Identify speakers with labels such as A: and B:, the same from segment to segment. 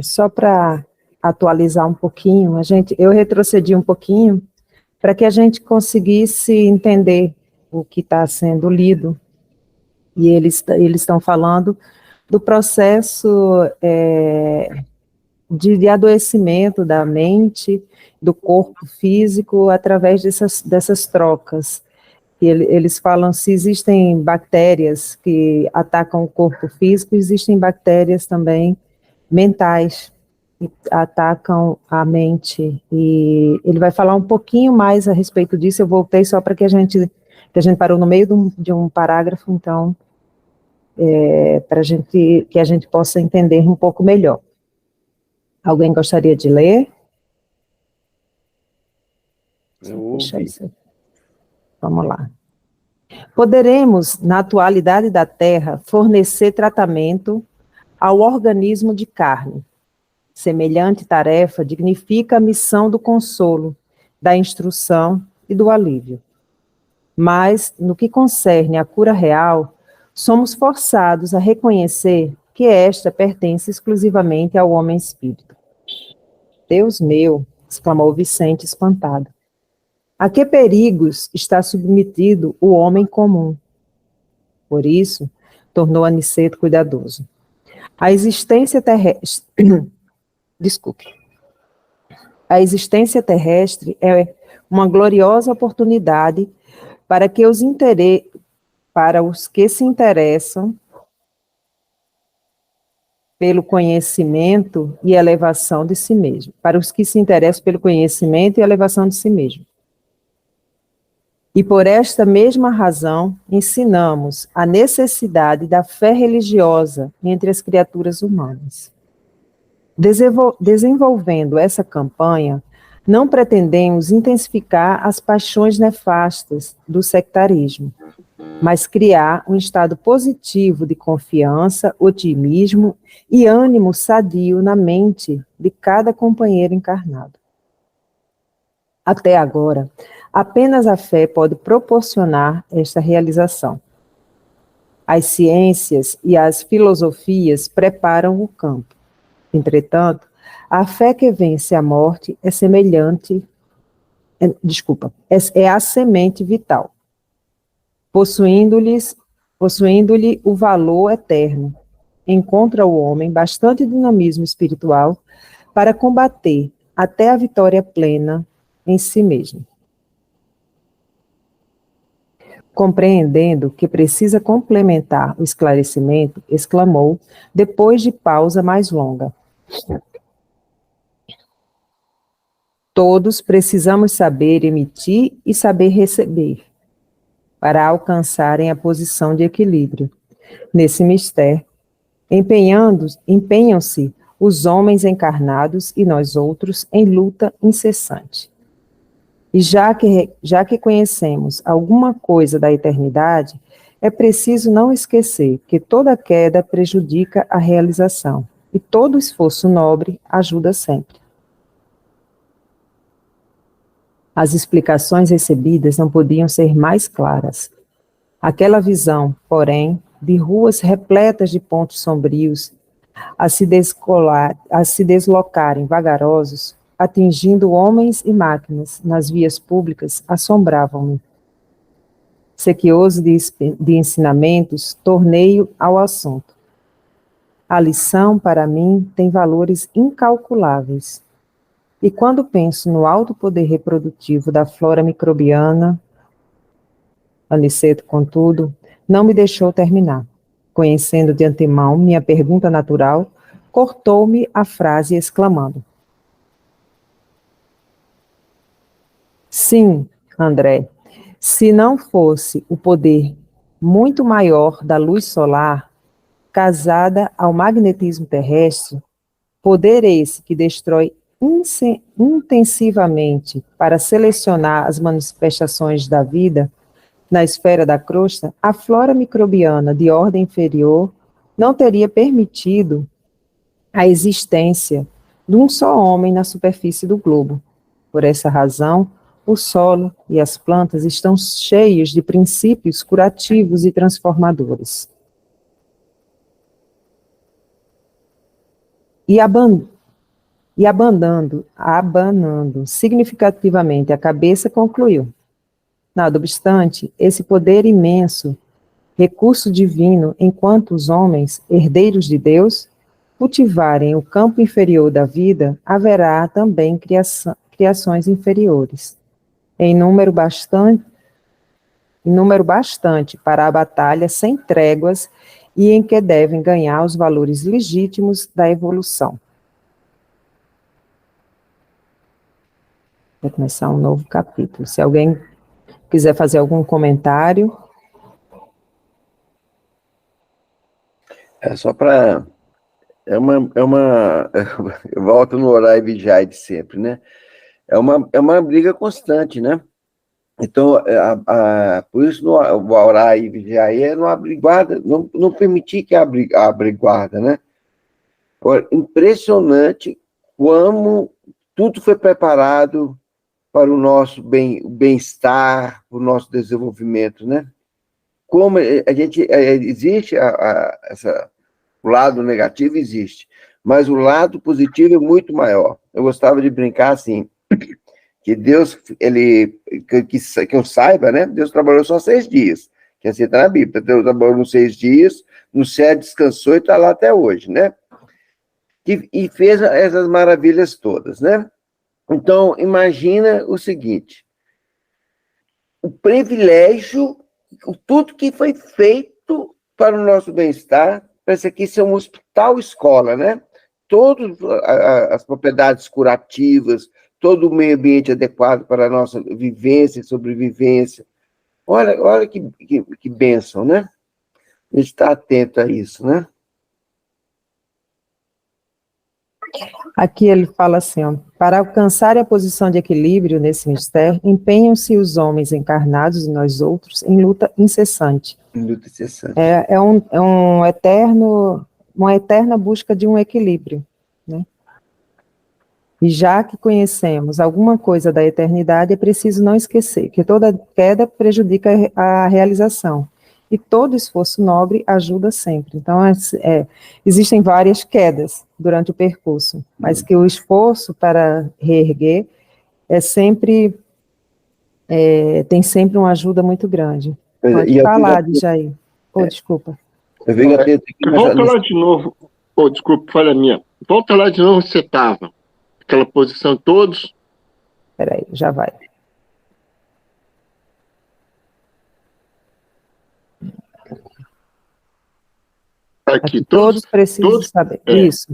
A: Só para atualizar um pouquinho, eu retrocedi um pouquinho para que a gente conseguisse entender o que está sendo lido. E eles estão falando do processo de adoecimento da mente, do corpo físico, através dessas trocas. E eles falam se existem bactérias que atacam o corpo físico, existem bactérias também mentais que atacam a mente. E ele vai falar um pouquinho mais a respeito disso. Eu voltei só para que a gente parou no meio de um parágrafo, então, para que a gente possa entender um pouco melhor. Alguém gostaria de ler? Deixa isso. Vamos lá. Poderemos, na atualidade da Terra, fornecer tratamento ao organismo de carne. Semelhante tarefa dignifica a missão do consolo, da instrução e do alívio. Mas, no que concerne à cura real, somos forçados a reconhecer que esta pertence exclusivamente ao homem-espírito. Deus meu, exclamou Vicente espantado. A que perigos está submetido o homem comum? Por isso, tornou Aniceto cuidadoso. A existência terrestre... Desculpe. A existência terrestre é uma gloriosa oportunidade para os que se interessam pelo conhecimento e elevação de si mesmo. Para os que se interessam pelo conhecimento e elevação de si mesmo. E por esta mesma razão, ensinamos a necessidade da fé religiosa entre as criaturas humanas. Desenvolvendo essa campanha, não pretendemos intensificar as paixões nefastas do sectarismo, mas criar um estado positivo de confiança, otimismo e ânimo sadio na mente de cada companheiro encarnado. Até agora, apenas a fé pode proporcionar esta realização. As ciências e as filosofias preparam o campo. Entretanto, a fé que vence a morte é a semente vital, possuindo-lhe o valor eterno. Encontra o homem bastante dinamismo espiritual para combater até a vitória plena em si mesmo. Compreendendo que precisa complementar o esclarecimento, exclamou, depois de pausa mais longa. Todos precisamos saber emitir e saber receber, para alcançarem a posição de equilíbrio. Nesse mistério, empenham-se os homens encarnados e nós outros em luta incessante. E já que conhecemos alguma coisa da eternidade, é preciso não esquecer que toda queda prejudica a realização, e todo esforço nobre ajuda sempre. As explicações recebidas não podiam ser mais claras. Aquela visão, porém, de ruas repletas de pontos sombrios, a se deslocarem vagarosos, atingindo homens e máquinas nas vias públicas, assombravam-me. Sequioso de ensinamentos, tornei ao assunto. A lição, para mim, tem valores incalculáveis. E quando penso no alto poder reprodutivo da flora microbiana, Aniceto, contudo, não me deixou terminar. Conhecendo de antemão minha pergunta natural, cortou-me a frase exclamando: sim, André, se não fosse o poder muito maior da luz solar, casada ao magnetismo terrestre, poder esse que destrói intensivamente para selecionar as manifestações da vida na esfera da crosta, a flora microbiana de ordem inferior não teria permitido a existência de um só homem na superfície do globo. Por essa razão, o solo e as plantas estão cheios de princípios curativos e transformadores. e abanando significativamente a cabeça, concluiu: nada obstante, esse poder imenso, recurso divino, enquanto os homens, herdeiros de Deus, cultivarem o campo inferior da vida, haverá também criações inferiores, em número bastante para a batalha sem tréguas e em que devem ganhar os valores legítimos da evolução. Vai começar um novo capítulo. Se alguém quiser fazer algum comentário.
B: É só para... Eu volto no orar e vigiar de sempre, né? É uma briga constante, né? Então, por isso, o orar e vigiar é não abrir guarda, não permitir que abra guarda, né? Impressionante como tudo foi preparado para o nosso bem-estar, para o nosso desenvolvimento, né? Como a gente... Existe o lado negativo, existe, mas o lado positivo é muito maior. Eu gostava de brincar assim, que Deus, que eu saiba, né? Deus trabalhou só 6 dias, que assim está na Bíblia. Deus trabalhou nos 6 dias, no céu descansou e está lá até hoje, né? E fez essas maravilhas todas, né? Então, imagina o seguinte, o privilégio, tudo que foi feito para o nosso bem-estar, parece aqui ser um hospital-escola, né? Todas as propriedades curativas, todo o meio ambiente adequado para a nossa vivência e sobrevivência. Olha que bênção, né? A gente está atento a isso, né?
A: Aqui ele fala assim, ó, para alcançar a posição de equilíbrio nesse mistério, empenham-se os homens encarnados e nós outros em luta incessante.
B: Luta incessante.
A: Uma eterna busca de um equilíbrio, né? E já que conhecemos alguma coisa da eternidade, é preciso não esquecer que toda queda prejudica a realização. E todo esforço nobre ajuda sempre. Então, existem várias quedas durante o percurso, mas que o esforço para reerguer tem sempre uma ajuda muito muito Pode falar, Djair. Desculpa.
C: Volta lá de novo. Desculpa, falha minha. Volta lá de novo onde você estava. Aquela posição todos.
A: Espera aí, já vai. Aqui todos precisam saber. Isso.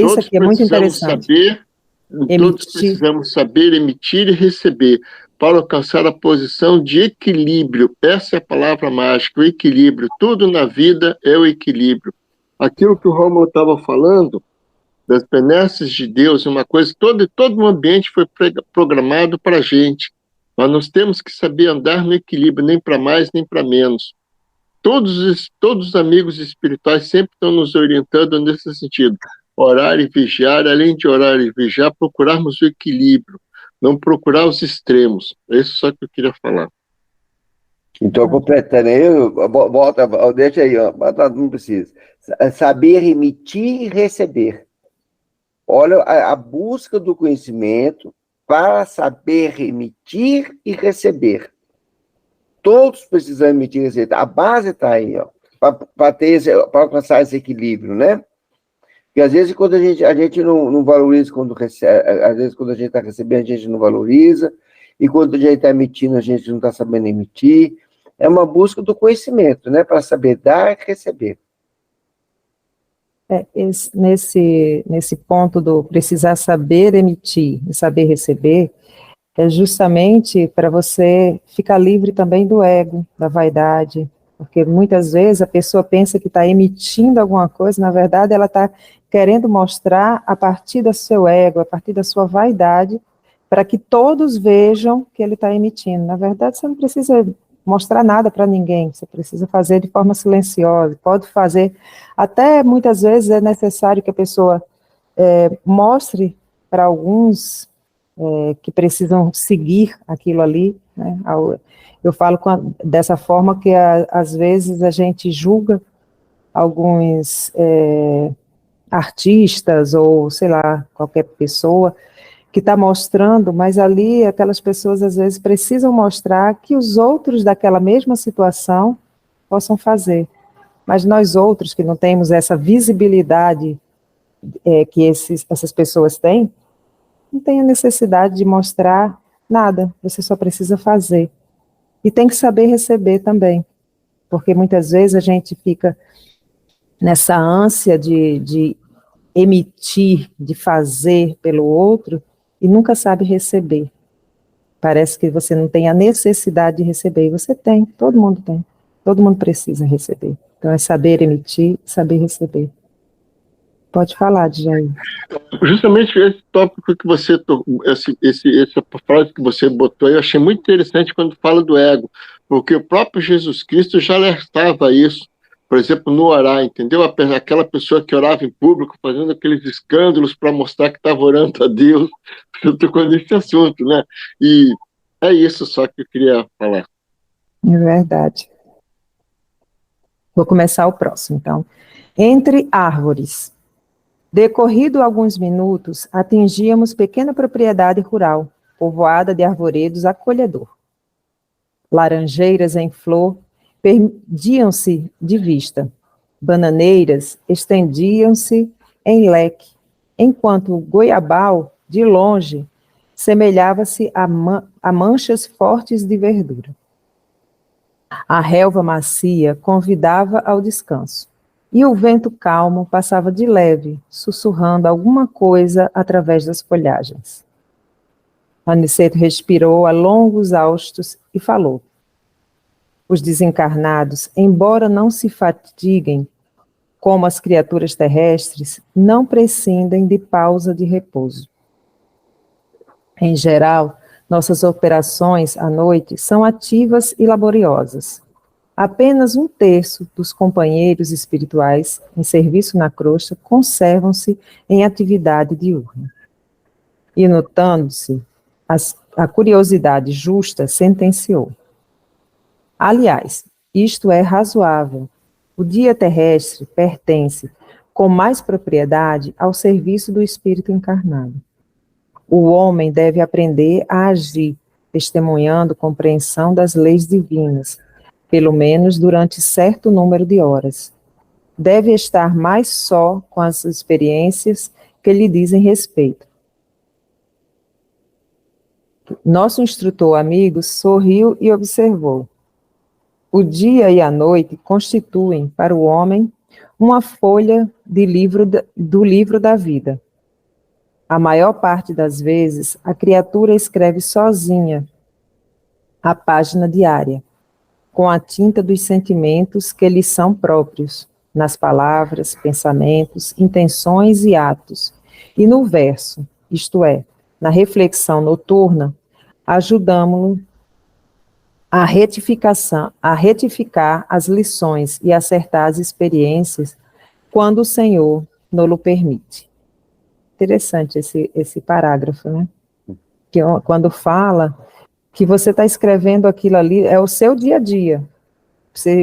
A: Isso aqui é muito interessante.
C: Todos precisamos saber emitir e receber para alcançar a posição de equilíbrio. Essa é a palavra mágica, o equilíbrio. Tudo na vida é o equilíbrio. Aquilo que o Rômulo estava falando, das benesses de Deus, uma coisa, todo o ambiente foi programado para a gente. Mas nós temos que saber andar no equilíbrio, nem para mais, nem para menos. Todos os amigos espirituais sempre estão nos orientando nesse sentido. Orar e vigiar, além de orar e vigiar, procurarmos o equilíbrio, não procurar os extremos. É isso só que eu queria falar.
B: Então, completando aí, deixa aí, não precisa. Saber emitir e receber. Olha a busca do conhecimento para saber emitir e receber. Todos precisam emitir e receber. A base está aí, ó, para alcançar esse equilíbrio, né? Porque às vezes quando a gente não valoriza quando recebe, às vezes quando a gente está recebendo, a gente não valoriza, e quando a gente está emitindo, a gente não está sabendo emitir. É uma busca do conhecimento, né? Para saber dar e receber.
A: Nesse ponto do precisar saber emitir e saber receber, é justamente para você ficar livre também do ego, da vaidade, porque muitas vezes a pessoa pensa que está emitindo alguma coisa, na verdade ela está querendo mostrar a partir do seu ego, a partir da sua vaidade, para que todos vejam que ele está emitindo. Na verdade, você não precisa mostrar nada para ninguém, você precisa fazer de forma silenciosa, pode fazer, até muitas vezes é necessário que a pessoa mostre para alguns que precisam seguir aquilo ali, né? Eu falo dessa forma que às vezes a gente julga alguns artistas ou, sei lá, qualquer pessoa que está mostrando, mas ali aquelas pessoas às vezes precisam mostrar que os outros daquela mesma situação possam fazer. Mas nós outros que não temos essa visibilidade que essas pessoas têm, não tem a necessidade de mostrar nada, você só precisa fazer. E tem que saber receber também, porque muitas vezes a gente fica nessa ânsia de emitir, de fazer pelo outro, e nunca sabe receber. Parece que você não tem a necessidade de receber, e você tem, todo mundo precisa receber. Então é saber emitir, saber receber. Pode falar, Djair.
C: Justamente esse tópico que você, essa frase que você botou aí, eu achei muito interessante quando fala do ego, porque o próprio Jesus Cristo já alertava isso, por exemplo, no orar, entendeu? Aquela pessoa que orava em público, fazendo aqueles escândalos para mostrar que estava orando a Deus, eu estou com esse assunto, né? E é isso só que eu queria falar.
A: É verdade. Vou começar o próximo, então. Entre árvores. Decorrido alguns minutos, atingíamos pequena propriedade rural, povoada de arvoredos acolhedor. Laranjeiras em flor perdiam-se de vista. Bananeiras estendiam-se em leque, enquanto o goiabal, de longe, semelhava-se a manchas fortes de verdura. A relva macia convidava ao descanso, e o vento calmo passava de leve, sussurrando alguma coisa através das folhagens. Aniceto respirou a longos haustos e falou: os desencarnados, embora não se fatiguem como as criaturas terrestres, não prescindem de pausa de repouso. Em geral, nossas operações à noite são ativas e laboriosas. Apenas 1/3 dos companheiros espirituais em serviço na crosta conservam-se em atividade diurna. E notando-se, a curiosidade justa sentenciou: aliás, isto é razoável. O dia terrestre pertence, com mais propriedade, ao serviço do espírito encarnado. O homem deve aprender a agir, testemunhando compreensão das leis divinas, pelo menos durante certo número de horas. Deve estar mais só com as experiências que lhe dizem respeito. Nosso instrutor amigo sorriu e observou: o dia e a noite constituem para o homem uma folha do livro da vida. A maior parte das vezes, a criatura escreve sozinha a página diária, com a tinta dos sentimentos que lhe são próprios, nas palavras, pensamentos, intenções e atos, e no verso, isto é, na reflexão noturna, ajudamo-lo a retificar as lições e acertar as experiências quando o Senhor nos permite. Interessante esse parágrafo, né? Que quando fala que você está escrevendo aquilo ali, é o seu dia a dia,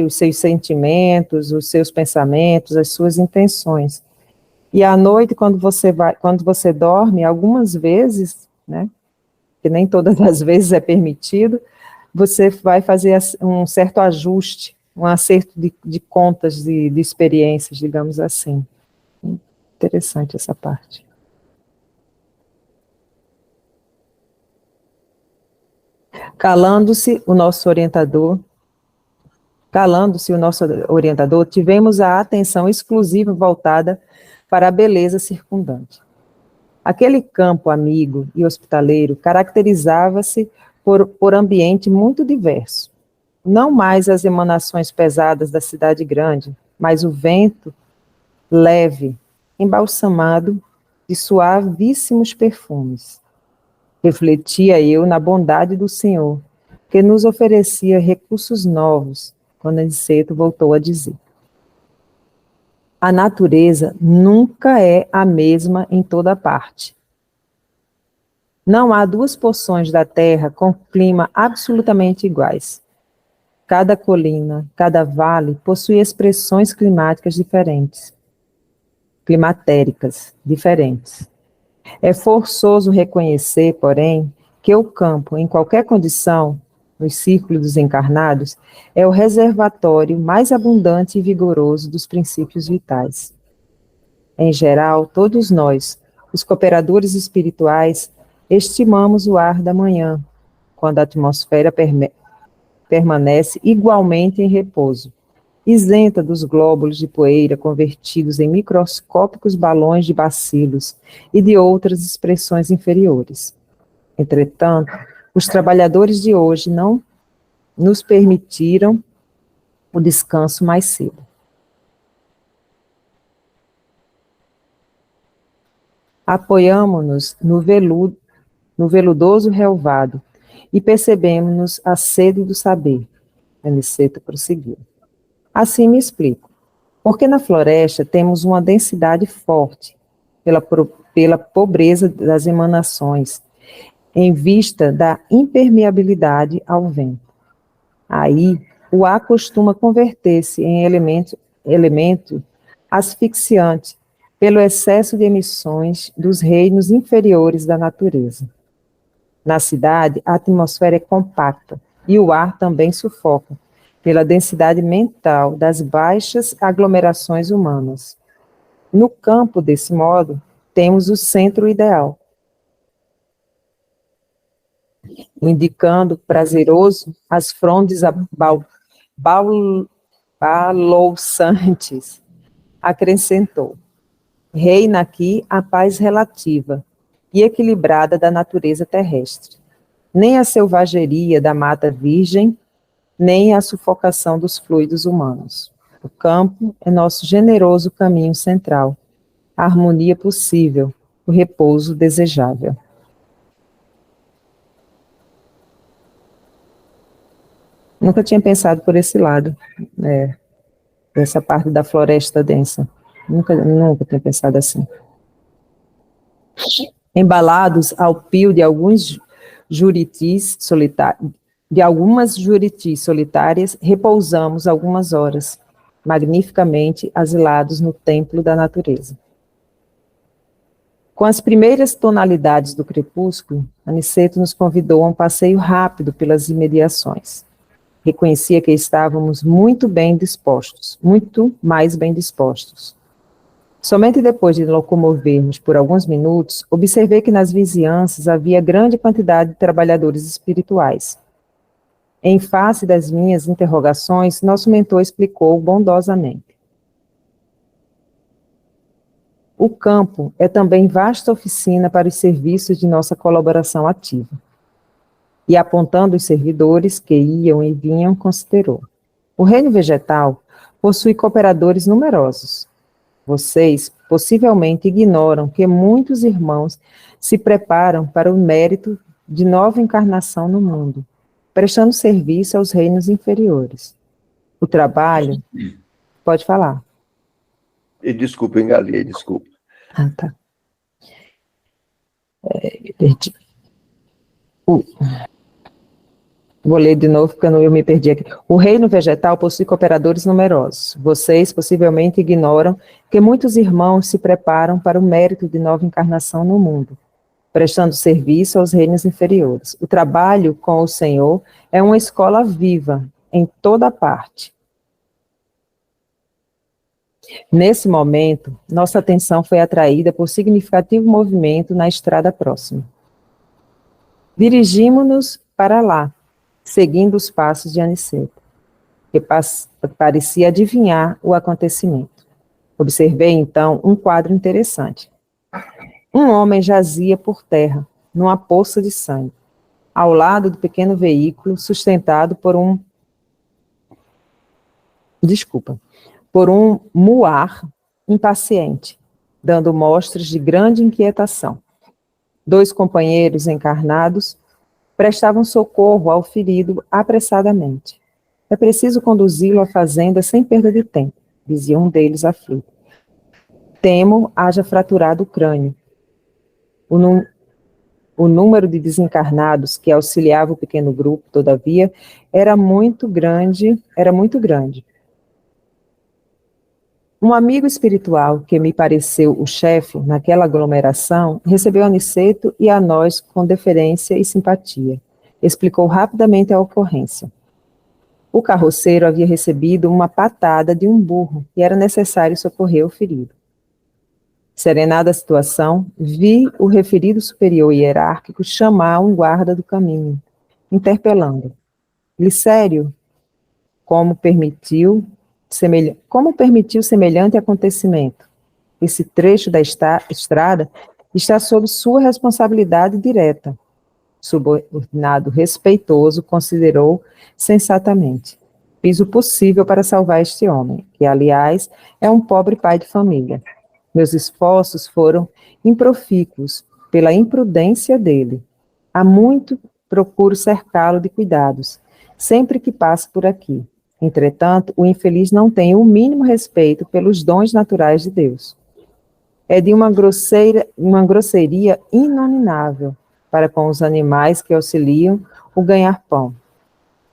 A: os seus sentimentos, os seus pensamentos, as suas intenções. E à noite, quando você dorme, algumas vezes, né? Que nem todas as vezes é permitido, você vai fazer um certo ajuste, um acerto de contas, de experiências, digamos assim. Interessante essa parte. Calando-se o nosso orientador, tivemos a atenção exclusiva voltada para a beleza circundante. Aquele campo amigo e hospitaleiro caracterizava-se por ambiente muito diverso. Não mais as emanações pesadas da cidade grande, mas o vento leve, embalsamado de suavíssimos perfumes. Refletia eu na bondade do Senhor, que nos oferecia recursos novos, quando Aniceto voltou a dizer: a natureza nunca é a mesma em toda parte. Não há 2 porções da terra com clima absolutamente iguais. Cada colina, cada vale possui expressões climáticas diferentes. climatéricas diferentes. É forçoso reconhecer, porém, que o campo, em qualquer condição, nos círculos dos encarnados, é o reservatório mais abundante e vigoroso dos princípios vitais. Em geral, todos nós, os cooperadores espirituais, estimamos o ar da manhã, quando a atmosfera permanece igualmente em repouso, isenta dos glóbulos de poeira convertidos em microscópicos balões de bacilos e de outras expressões inferiores. Entretanto, os trabalhadores de hoje não nos permitiram o descanso mais cedo. Apoiamo-nos no veludoso relvado e percebemos-nos a sede do saber. Aniceto prosseguiu. Assim me explico. Porque na floresta temos uma densidade forte, pela pobreza das emanações, em vista da impermeabilidade ao vento. Aí, o ar costuma converter-se em elemento asfixiante, pelo excesso de emissões dos reinos inferiores da natureza. Na cidade, a atmosfera é compacta e o ar também sufoca, pela densidade mental das baixas aglomerações humanas. No campo, desse modo, temos o centro ideal, indicando prazeroso as frondes balouçantes. Acrescentou: reina aqui a paz relativa e equilibrada da natureza terrestre. Nem a selvageria da mata virgem, nem a sufocação dos fluidos humanos. O campo é nosso generoso caminho central, a harmonia possível, o repouso desejável. Nunca tinha pensado por esse lado, essa parte da floresta densa. Nunca tinha pensado assim. Embalados ao pio de algumas juritis solitárias, repousamos algumas horas, magnificamente asilados no templo da natureza. Com as primeiras tonalidades do crepúsculo, Aniceto nos convidou a um passeio rápido pelas imediações. Reconhecia que estávamos muito mais bem dispostos. Somente depois de locomovermos por alguns minutos, observei que nas vizinhanças havia grande quantidade de trabalhadores espirituais. Em face das minhas interrogações, nosso mentor explicou bondosamente. O campo é também vasta oficina para os serviços de nossa colaboração ativa. E apontando os servidores que iam e vinham, considerou: o reino vegetal possui cooperadores numerosos. Vocês possivelmente ignoram que muitos irmãos se preparam para o mérito de nova encarnação no mundo, prestando serviço aos reinos inferiores. O trabalho... Pode falar.
B: Desculpa, engalei, desculpa.
A: Ah, tá. Vou ler de novo, porque eu me perdi aqui. O reino vegetal possui cooperadores numerosos. Vocês possivelmente ignoram que muitos irmãos se preparam para o mérito de nova encarnação no mundo, prestando serviço aos reinos inferiores. O trabalho com o Senhor é uma escola viva, em toda parte. Nesse momento, nossa atenção foi atraída por significativo movimento na estrada próxima. Dirigimos-nos para lá, seguindo os passos de Aniceto, que parecia adivinhar o acontecimento. Observei, então, um quadro interessante. Um homem jazia por terra, numa poça de sangue, ao lado do pequeno veículo sustentado por um muar impaciente, dando mostras de grande inquietação. 2 companheiros encarnados prestavam socorro ao ferido apressadamente. É preciso conduzi-lo à fazenda sem perda de tempo, dizia um deles aflito. Temo haja fraturado o crânio. O número de desencarnados que auxiliava o pequeno grupo, todavia, era muito grande. Um amigo espiritual, que me pareceu o chefe naquela aglomeração, recebeu Aniceto e a nós com deferência e simpatia. Explicou rapidamente a ocorrência. O carroceiro havia recebido uma patada de um burro e era necessário socorrer o ferido. Serenada a situação, vi o referido superior hierárquico chamar um guarda do caminho, interpelando. Licério, como permitiu semelhante acontecimento? Esse trecho da estrada está sob sua responsabilidade direta. Subordinado respeitoso considerou sensatamente. Fiz o possível para salvar este homem, que, aliás, é um pobre pai de família. Meus esforços foram improfícuos pela imprudência dele. Há muito procuro cercá-lo de cuidados, sempre que passo por aqui. Entretanto, o infeliz não tem o mínimo respeito pelos dons naturais de Deus. É de uma grosseria inominável para com os animais que auxiliam o ganhar-pão.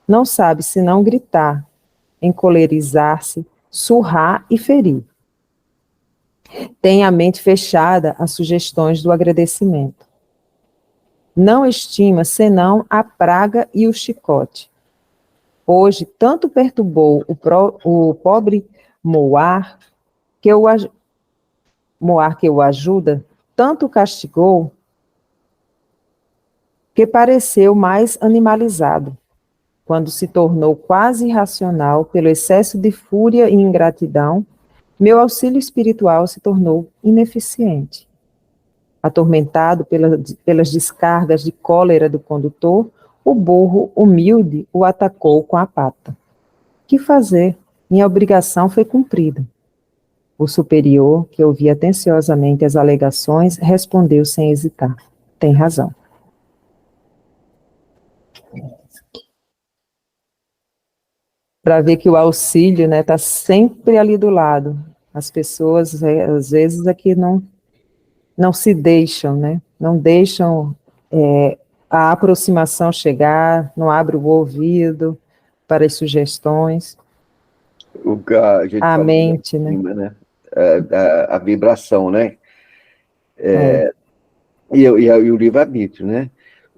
A: Não sabe senão gritar, encolerizar-se, surrar e ferir. Tem a mente fechada às sugestões do agradecimento. Não estima senão a praga e o chicote. Hoje, tanto perturbou o pobre Moar que o ajuda, tanto castigou, que pareceu mais animalizado, quando se tornou quase irracional pelo excesso de fúria e ingratidão. Meu auxílio espiritual se tornou ineficiente. Atormentado pelas descargas de cólera do condutor, o burro humilde o atacou com a pata. Que fazer? Minha obrigação foi cumprida. O superior, que ouvia atenciosamente as alegações, respondeu sem hesitar. Tem razão. Para ver que o auxílio, né, está sempre ali do lado. As pessoas, às vezes, aqui não se deixam, né? Não deixam a aproximação chegar, não abre o ouvido para as sugestões.
B: O que a gente
A: A
B: fala
A: mente,
B: né? A vibração, né?
A: É.
B: E o livre-arbítrio, né?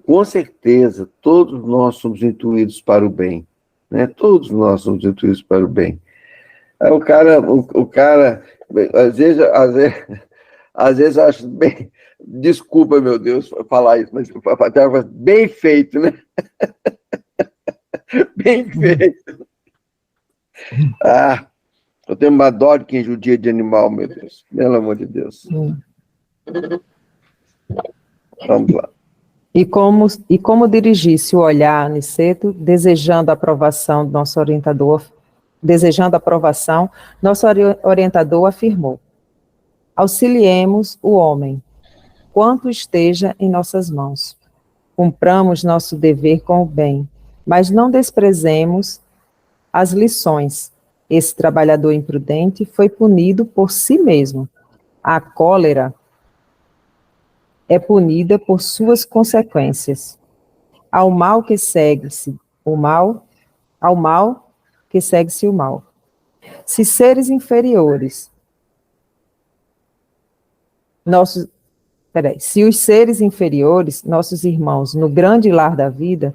B: Com certeza, todos nós somos intuídos para o bem, né? Todos nós somos intuídos para o bem. Aí o cara às vezes eu acho bem, desculpa, meu Deus, falar isso, mas bem feito, né? Bem feito. Eu tenho uma dó de quem judia de animal, meu Deus, pelo amor de Deus. Vamos lá.
A: E como dirigisse o olhar, Aniceto, desejando a aprovação, nosso orientador afirmou: auxiliemos o homem, quanto esteja em nossas mãos. Cumpramos nosso dever com o bem, mas não desprezemos as lições. Esse trabalhador imprudente foi punido por si mesmo. A cólera é punida por suas consequências. Ao mal que segue-se o mal. Se seres inferiores, se os seres inferiores, nossos irmãos, no grande lar da vida,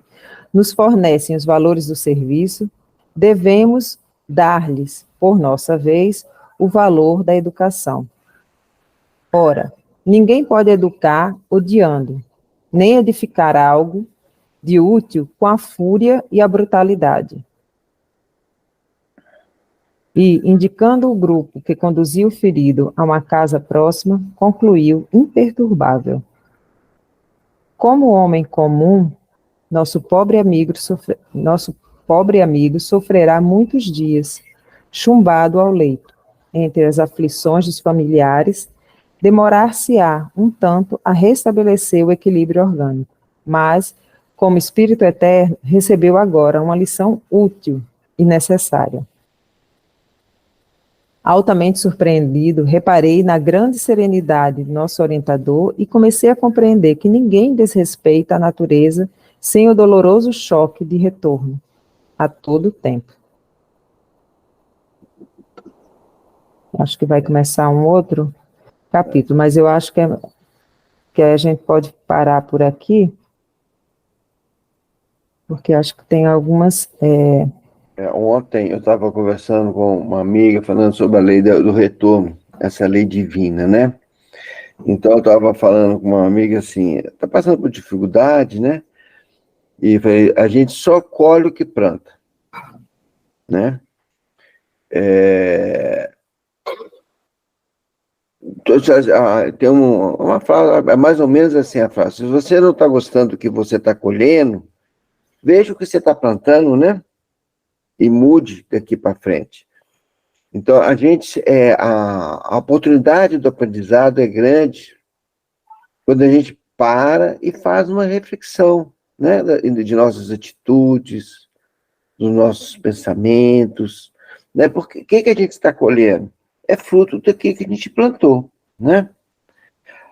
A: nos fornecem os valores do serviço, devemos dar-lhes, por nossa vez, o valor da educação. Ora, ninguém pode educar odiando, nem edificar algo de útil com a fúria e a brutalidade. E, indicando o grupo que conduzia o ferido a uma casa próxima, concluiu imperturbável. Como homem comum, nosso pobre amigo sofrerá muitos dias, chumbado ao leito, entre as aflições dos familiares, demorar-se-á um tanto a restabelecer o equilíbrio orgânico, mas, como espírito eterno, recebeu agora uma lição útil e necessária. Altamente surpreendido, reparei na grande serenidade de nosso orientador e comecei a compreender que ninguém desrespeita a natureza sem o doloroso choque de retorno, a todo tempo. Acho que vai começar um outro capítulo, mas eu acho que a gente pode parar por aqui, porque acho que tem algumas...
B: Ontem eu estava conversando com uma amiga, falando sobre a lei do retorno, essa lei divina, né? Então eu estava falando com uma amiga assim, está passando por dificuldade, né? E falei, a gente só colhe o que planta, né? Tem uma frase, é mais ou menos assim a frase, se você não está gostando do que você está colhendo, veja o que você está plantando, né? E mude daqui para frente. Então, a oportunidade do aprendizado é grande quando a gente para e faz uma reflexão, né, de nossas atitudes, dos nossos pensamentos, né, porque o que a gente está colhendo? É fruto daquilo que a gente plantou, né?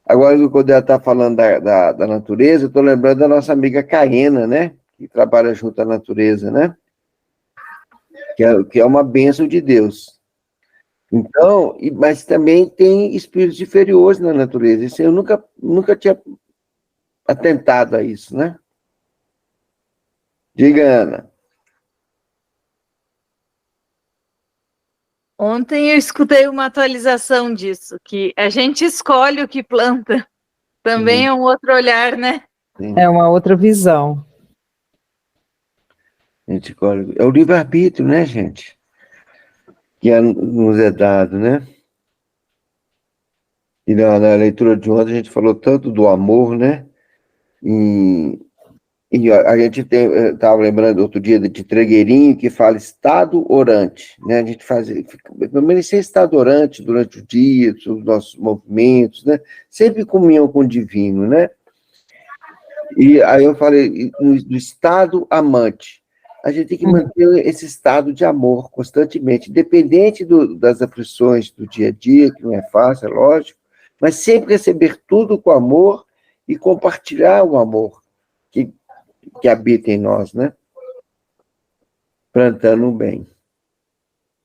B: Agora, quando ela está falando da natureza, eu estou lembrando da nossa amiga Caena, né, que trabalha junto à natureza, né, que é uma bênção de Deus. Então, mas também tem espíritos inferiores na natureza. Isso eu nunca tinha atentado a isso, né? Diga, Ana.
D: Ontem eu escutei uma atualização disso, que a gente escolhe o que planta. Também é um outro olhar, né?
B: Sim.
A: É uma outra visão.
B: É o livre-arbítrio, né, gente? Que nos é dado, né? E na leitura de ontem a gente falou tanto do amor, né? E a gente estava lembrando outro dia de Trigueirinho, que fala estado orante, né? A gente permanecer estado orante durante o dia, os nossos movimentos, né? Sempre comunhão com o divino, né? E aí eu falei do estado amante. A gente tem que manter esse estado de amor constantemente, independente das aflições do dia a dia, que não é fácil, é lógico, mas sempre receber tudo com amor e compartilhar o amor que habita em nós, né? Plantando o bem.